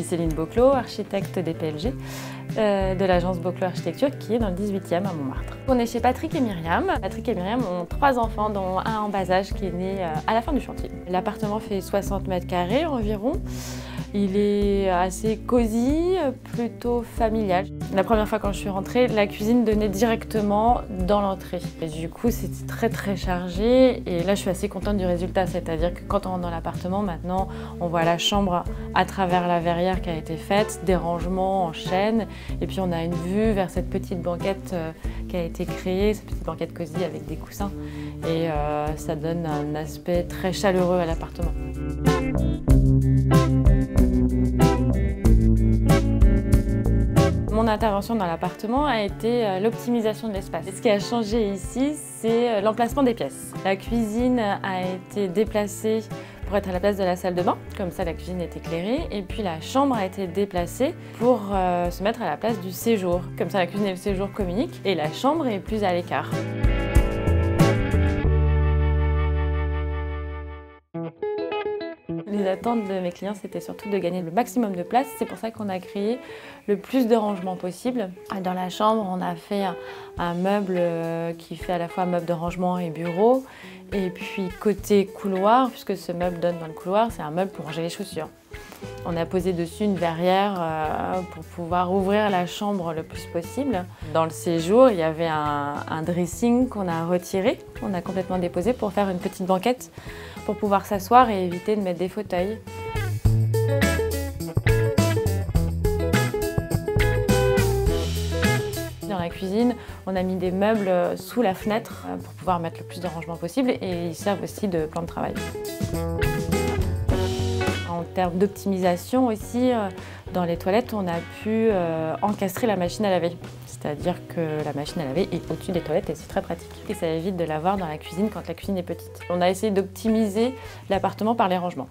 Céline Boclot, architecte des PLG, de l'agence Boclot Architecture qui est dans le 18e à Montmartre. On est chez Patrick et Myriam. Patrick et Myriam ont 3 enfants, dont un en bas âge qui est né à la fin du chantier. L'appartement fait 60 mètres carrés environ. Il est assez cosy, plutôt familial. La première fois quand je suis rentrée, la cuisine donnait directement dans l'entrée. Du coup, c'était très chargé et là, je suis assez contente du résultat. C'est-à-dire que quand on rentre dans l'appartement, maintenant, on voit la chambre à travers la verrière qui a été faite, des rangements en chaîne et puis on a une vue vers cette petite banquette qui a été créée, cette petite banquette cosy avec des coussins et ça donne un aspect très chaleureux à l'appartement. Mon intervention dans l'appartement a été l'optimisation de l'espace. Ce qui a changé ici, c'est l'emplacement des pièces. La cuisine a été déplacée pour être à la place de la salle de bain, comme ça la cuisine est éclairée, et puis la chambre a été déplacée pour se mettre à la place du séjour. Comme ça la cuisine et le séjour communiquent, et la chambre est plus à l'écart. Les attentes de mes clients, c'était surtout de gagner le maximum de place. C'est pour ça qu'on a créé le plus de rangements possible. Dans la chambre, on a fait un meuble qui fait à la fois meuble de rangement et bureau. Et puis côté couloir, puisque ce meuble donne dans le couloir, c'est un meuble pour ranger les chaussures. On a posé dessus une verrière pour pouvoir ouvrir la chambre le plus possible. Dans le séjour, il y avait un dressing qu'on a retiré, on a complètement déposé pour faire une petite banquette pour pouvoir s'asseoir et éviter de mettre des fauteuils. Dans la cuisine, on a mis des meubles sous la fenêtre pour pouvoir mettre le plus de rangement possible et ils servent aussi de plan de travail. En termes d'optimisation aussi, dans les toilettes, on a pu encastrer la machine à laver. C'est-à-dire que la machine à laver est au-dessus des toilettes et c'est très pratique. Et ça évite de l'avoir dans la cuisine quand la cuisine est petite. On a essayé d'optimiser l'appartement par les rangements.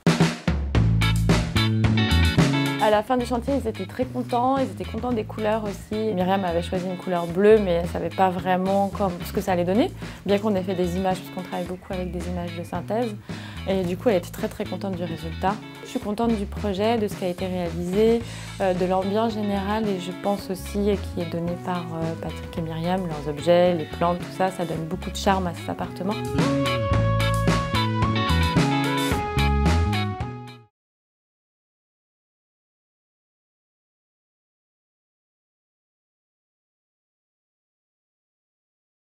À la fin du chantier, ils étaient très contents, ils étaient contents des couleurs aussi. Myriam avait choisi une couleur bleue, mais elle ne savait pas vraiment ce que ça allait donner, bien qu'on ait fait des images, puisqu'on travaille beaucoup avec des images de synthèse. Et du coup, elle était très contente du résultat. Je suis contente du projet, de ce qui a été réalisé, de l'ambiance générale et je pense aussi qui est donnée par Patrick et Myriam, leurs objets, les plantes, tout ça, ça donne beaucoup de charme à cet appartement.